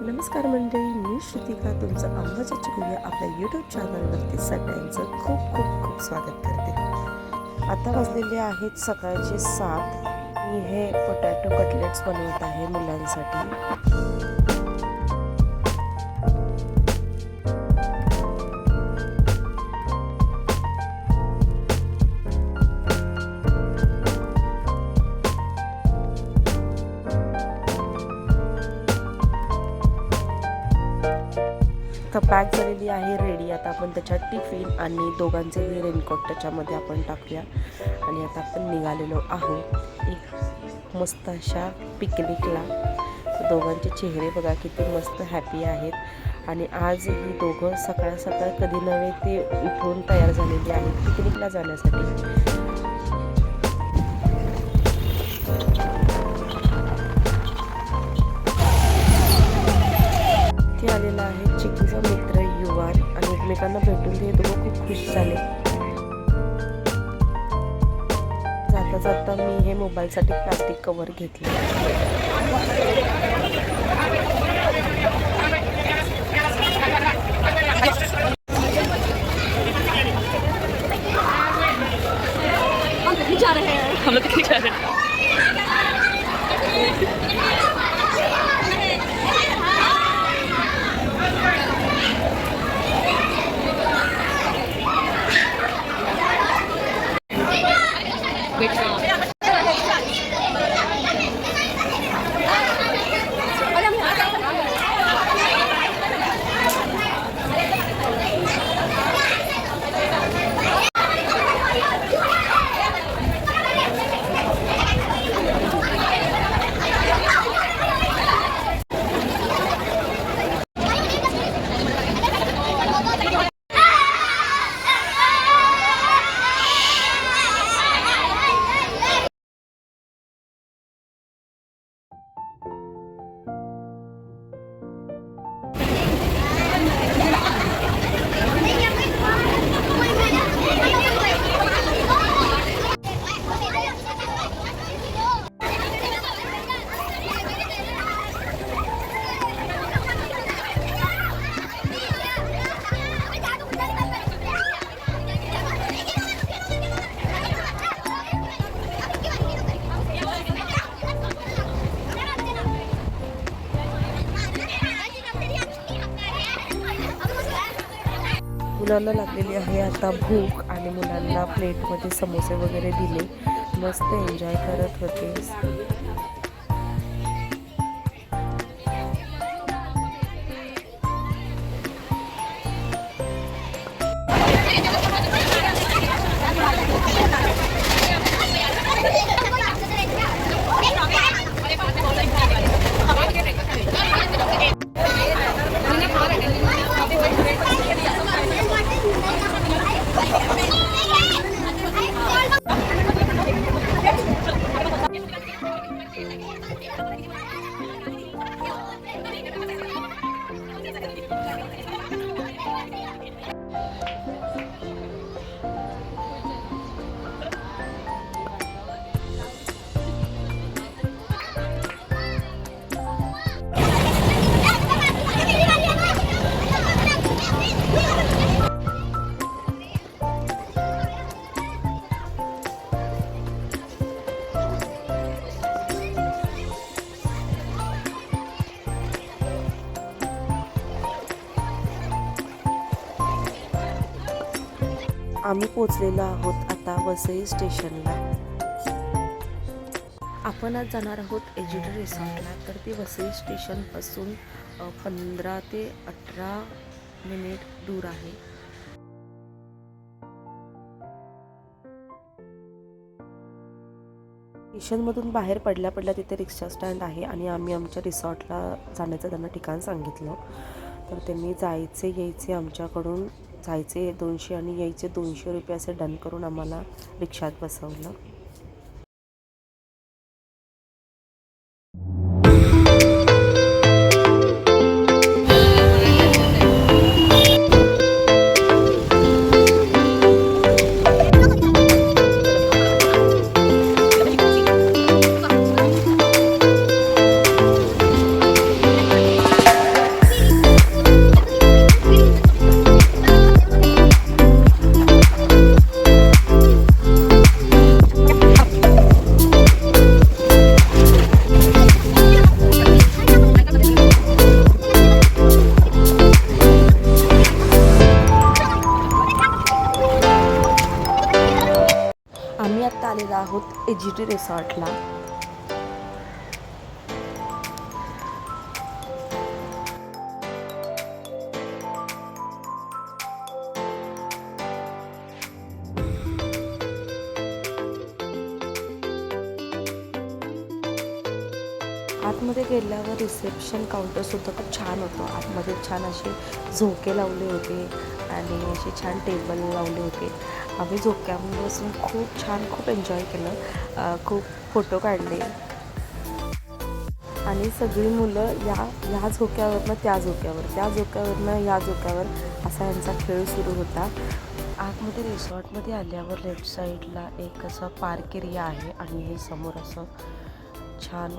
नमस्कार मंडळी, मी श्रुतिका तुमचं आम्हाच्या चिकूया आपल्या यूट्यूब चॅनलवरती सगळ्यांचं खूप खूप खूप स्वागत करते। आता वाजलेले आहेत सकाळचे 7। मी हे पोटॅटो कटलेट्स बनवत आहे मुलांसाठी। तर पॅक झालेली आहे रेडी। आता आपण त्याच्यात टिफिन आणि दोघांचेही रेनकोट त्याच्यामध्ये आपण टाकूया आणि आता आपण निघालेलो आहोत एक मस्त अशा पिकनिकला। दोघांचे चेहरे बघा किती मस्त हॅपी आहेत आणि आज ही दोघं सकाळ सकाळ कधी नव्हे ते उठून तयार झालेली आहेत पिकनिकला जाण्यासाठी। ते आलेला आहे चिकूचा मित्र युवान आणि एकमेकांना भेटून ते दोघं खूप खुश झाले। जाता जाता मी हे मोबाईलसाठी प्लास्टिक कव्हर घेतले। हम लोग कहीं जा रहे हैं। मुलांना लागलेली आहे आता भूक आणि मुलांना प्लेटमध्ये समोसे वगैरे दिले। मस्त एन्जॉय करत होते। आम्ही पोचलेलो आहोत आता वसई स्टेशनला। आपण आज जाणार आहोत एज्युटर रिसॉर्टला। तर ती वसई स्टेशनपासून 15 ते 18 मिनिट दूर आहे। स्टेशनमधून बाहेर पडल्या तिथे रिक्षा स्टँड आहे आणि आम्ही आमच्या रिसॉर्टला जाण्याचं त्यांना ठिकाण सांगितलं। तर त्यांनी जायचे यायचे आमच्याकडून जायचे 200 आणि यायचे 200 रुपये असे डन करून आम्हाला रिक्षात बसवलं। AGT रिसॉर्टला. आतमध्ये गेल्यावर रिसेप्शन काउंटरसुद्धा खूप छान होतं. आतमध्ये छान असे झोके लावले होते आणि असे छान टेबल लावले होते. आम्ही झोक्यावर बसून खूप एन्जॉय केलं. खूप फोटो काढले आणि सगळी मुलं ह्या झोक्यावरनं त्या झोक्यावरनं ह्या झोक्यावर असा यांचा खेळ सुरू होता. आतमध्ये रिसॉर्टमध्ये आल्यावर लेफ्ट साईडला एक असं पार्क एरिया आहे आणि हे समोर असं छान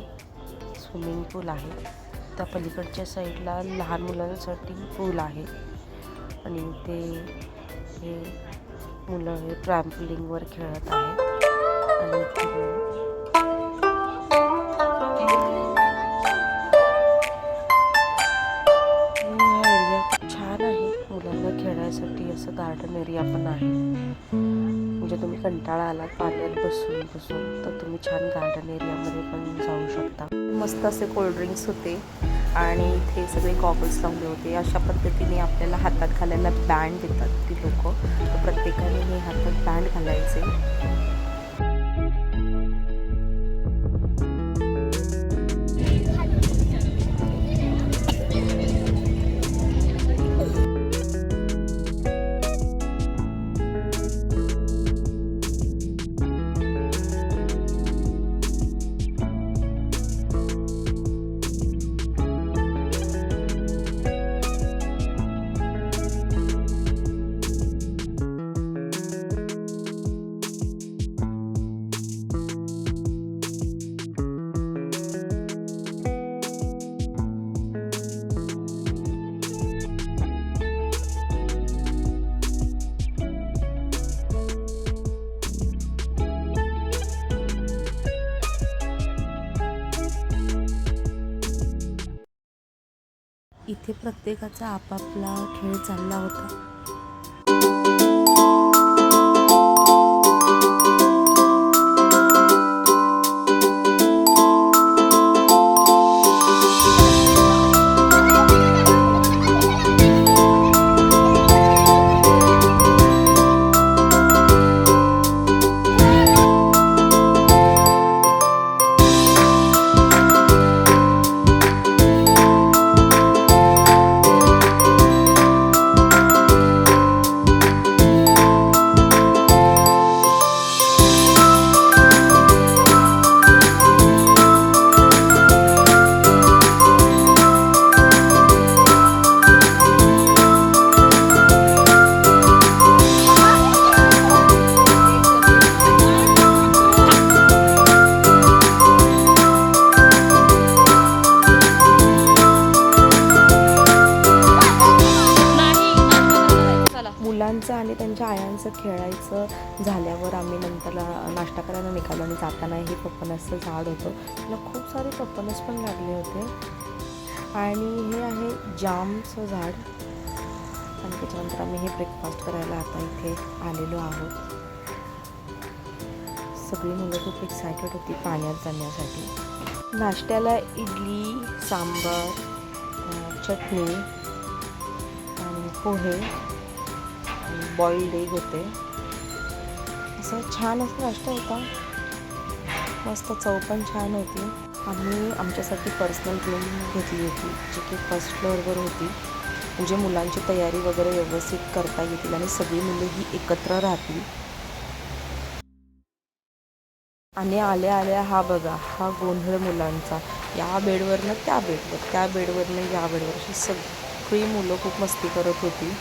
स्विमिंग पूल आहे. त्या पलीकडच्या साईडला लहान मुलांसाठी पूल आहे आणि हे मुलं हे ट्रॅम्पलिंगवर खेळत आहेत. आणि हा एरिया खूप छान आहे. मुलांना खेळायसाठी असं गार्डन एरिया पण आहे. म्हणजे तुम्ही कंटाळा आलात पाण्यात बसून तर तुम्ही छान गार्डन एरियामध्ये पण जाऊ शकता. मस्त असे कोल्ड्रिंक्स होते आणि इथे सगळे गॉगल्स लावले होते. अशा पद्धतीने आपल्याला हातात घालायला बँड देतात ती लोक. तर प्रत्येकाने हे हातात बँड घालायचे. इथे प्रत्येकाचा आपापला खेळ चालला होता. मुलांचं आणि त्यांच्या आयांचं खेळायचं झाल्यावर आम्ही नंतर नाश्ता करायला निघालो आणि जाताना हे पपनसचं झाड होतं. त्याला खूप सारे पपनस पण लागले होते आणि हे आहे जामचं झाड. आणि त्याच्यानंतर आम्ही हे ब्रेकफास्ट करायला आता इथे आलेलो आहोत. सगळी मुलं खूप एक्सायटेड होती पाण्यात जाण्यासाठी. नाश्त्याला इडली, सांबार, चटणी आणि पोहे, बॉइल्ड एग होते. असं छान असं नाश्ता होता. मस्त चव पण छान होती. आम्ही आमच्यासाठी पर्सनल रूम घेतली होती जी की फर्स्ट फ्लोअरवर होती. म्हणजे मुलांची तयारी वगैरे व्यवस्थित करता येतील आणि सगळी मुलं ही एकत्र राहतील. आणि आल्या हा बघा, हा गोंधळ मुलांचा. या बेडवरनं त्या बेडवर, त्या बेडवरनं या बेडवर, अशी सगळी मुलं खूप मस्ती करत होती.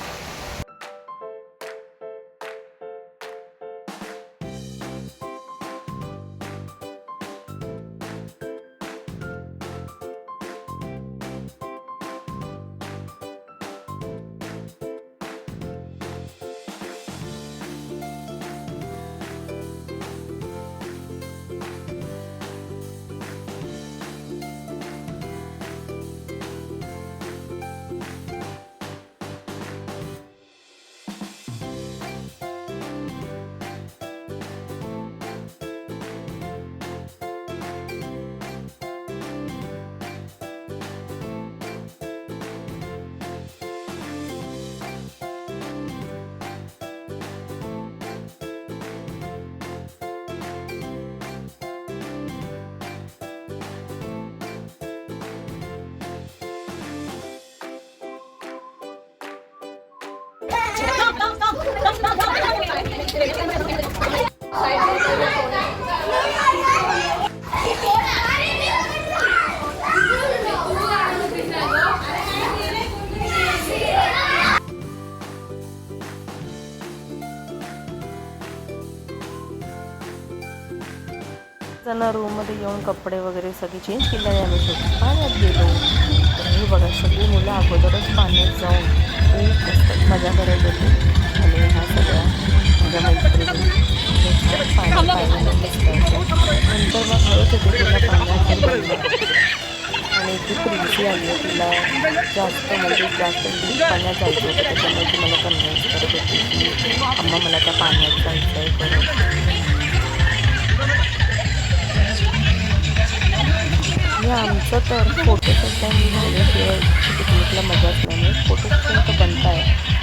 जण रूममध्ये येऊन कपडे वगैरे सगळे चेंज केले आहे. आम्ही शेवटी पाण्यात गेलो. तर हे बघा सगळी मुलं अगोदरच पाण्यात जाऊन खूप मस्त मजा करत होती. आणि ह्या सगळ्या माझ्या मैत्रिणी पाण्यात पाण्याला बसल्या. नंतर मग हळूच होते तिला पाण्यात आणि ती प्रिन्सी आली तिला जास्त डीप पाण्यात जायचं होतं. त्याच्यामुळे ती मला कन्व्हिन्स करत होती की अम्मा मला त्या पाण्यात जायचं आहे करत. आणि आमचं तर फोटो सेशन झाल्याशिवाय पिकनिकला मजा असल्यामुळे फोटो सेशन तर बनत आहे.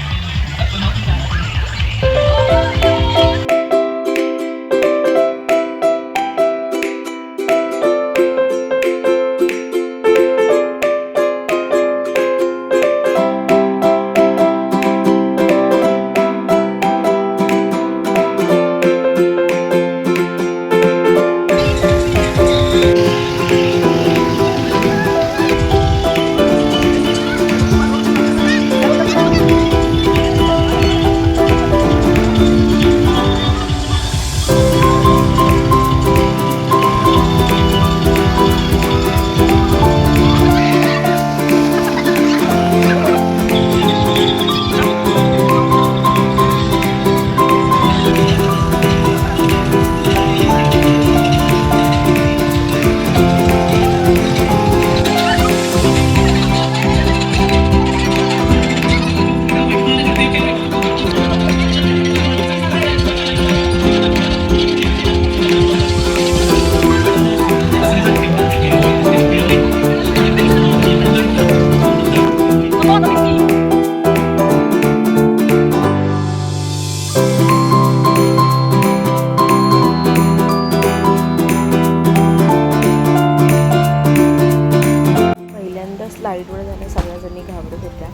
स्लाईडवर जाणं सगळ्याजणी घाबरत होत्या.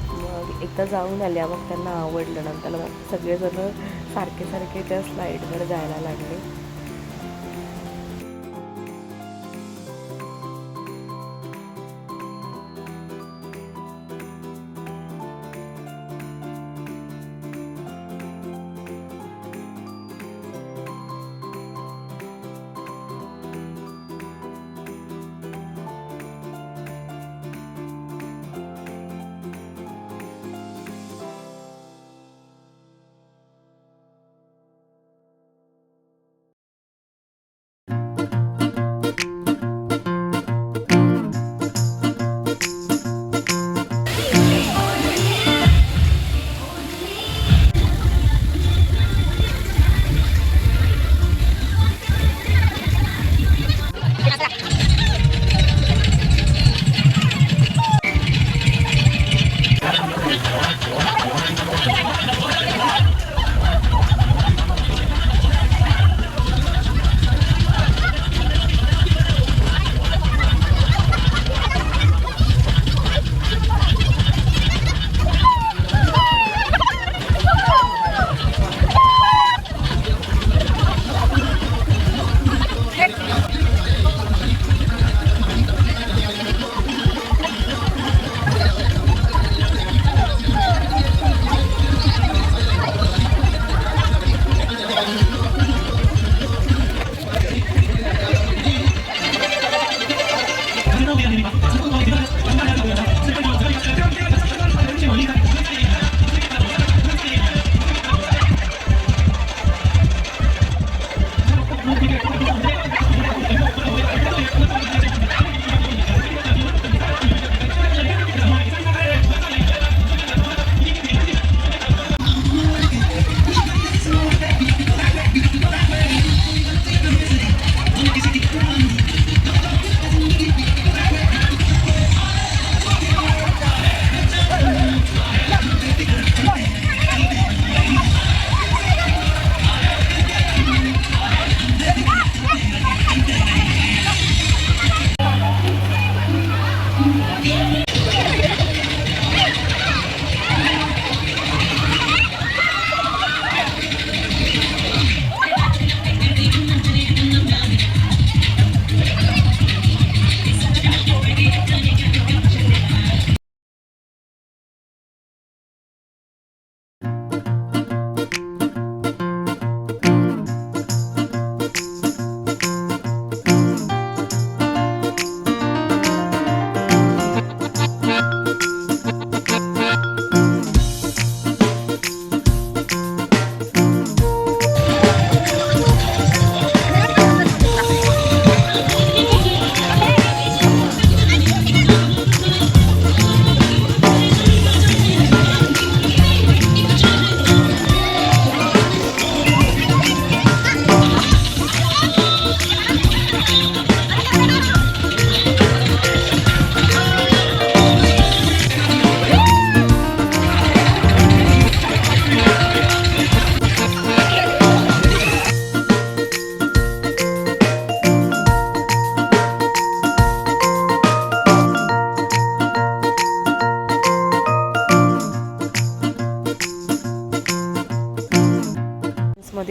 मग एकदा जाऊन आल्या मग त्यांना आवडलं. नंतर सगळेजण सारखे सारखे त्या स्लाईडवर जायला लागले.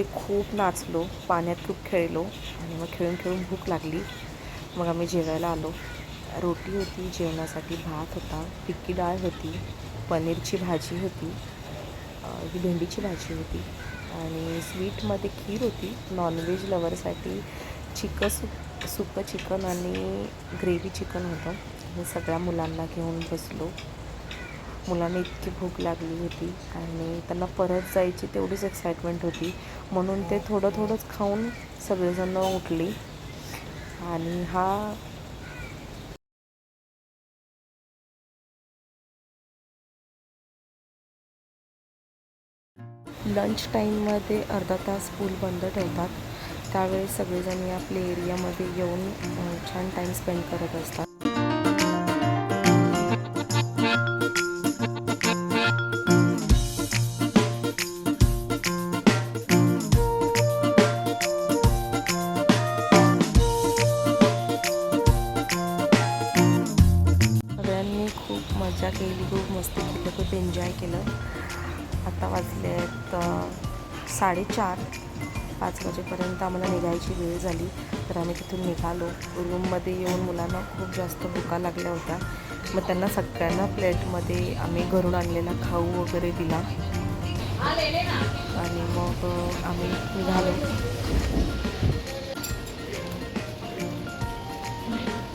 रिसॉर्टमध्ये खूप नाचलो, पाण्यात खूप खेळलो आणि मग खेळून खेळून भूक लागली. मग आम्ही जेवायला आलो. रोटी होती जेवणासाठी, भात होता, फिक्की डाळ होती, पनीरची भाजी होती, ही भेंडीची भाजी होती आणि स्वीटमध्ये खीर होती. नॉनव्हेज लवरसाठी सुकं चिकन आणि ग्रेव्ही चिकन होतं. हे सगळ्या मुलांना घेऊन बसलो. मुलांना इतकी भूक लागली होती आणि त्यांना परत जायची तेवढीच एक्साइटमेंट होती, म्हणून ते थोडं थोडंच खाऊन सगळेजण उठली. आणि लंच टाईममध्ये अर्धा तास पूल बंद ठेवतात. त्यावेळेस सगळेजण या प्ले एरियामध्ये येऊन छान टाईम स्पेंड करत असतात. सगळ्यांनी खूप मजा केली, खूप मस्ती केली, खूप एन्जॉय केलं. आता वाजले आहेत 4:30. 5 वाजेपर्यंत आम्हाला निघायची वेळ झाली, तर आम्ही तिथून निघालो. रूममध्ये येऊन मुलांना खूप जास्त भुका लागल्या होत्या. मग त्यांना सगळ्यांना प्लेटमध्ये आम्ही घरून आणलेला खाऊ वगैरे दिला आणि मग आम्ही निघालो.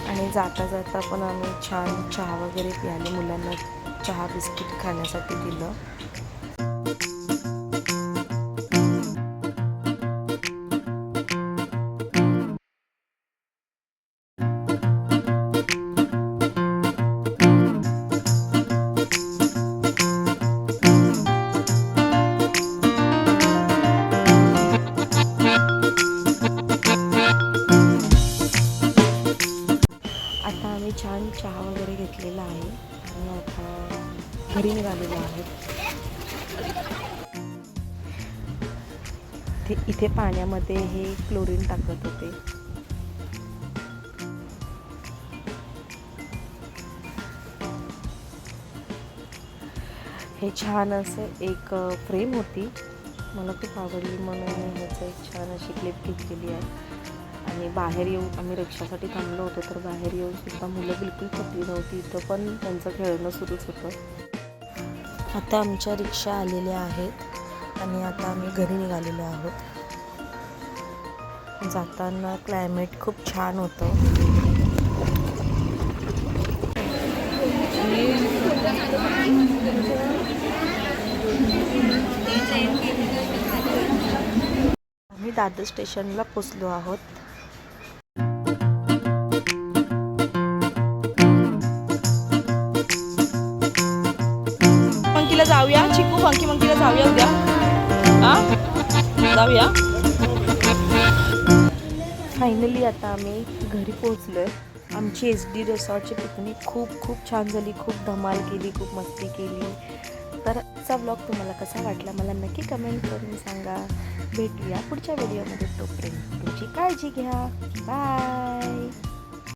आणि जाता जाता पण आम्ही छान चहा वगैरे प्यायले. मुलांना चहा बिस्किट खाण्यासाठी दिलं. आता आम्ही छान चहा वगैरे घेतलेला आहे आणि आता घरी निघालेलो आहे. इथे पाण्यामध्ये हे क्लोरीन टाकत होते. हे छान असं एक फ्रेम होती, मला खूप आवडली म्हणून ह्याचं एक छान अशी क्लिप घेतलेली आहे. आणि बाहेर येऊन आम्ही रिक्षासाठी थांबलो होतो, तर बाहेर येऊन सुद्धा मुलं बिलकुल थकली नव्हती. इथं पण त्यांचं खेळणं सुरूच होतं. आता आमच्या रिक्षा आलेल्या आहेत आणि आता आम्ही घरी निघालेलो आहोत. जाताना क्लायमेट खूप छान होतं. आम्ही दादर स्टेशनला पोचलो आहोत. मंकीला जाऊया, चिकू मंकीला जाऊया उद्या. जाऊया. फायनली आता आम्ही घरी पोहोचलोय. आमची SD रिसॉर्टची पिकनिक खूप छान झाली. खूप धमाल केली, खूप मस्ती केली. तर आजचा ब्लॉग तुम्हाला कसा वाटला मला नक्की कमेंट करून सांगा. भेटूया पुढच्या व्हिडिओमध्ये. तोपर्यंत तुमची काळजी घ्या. बाय.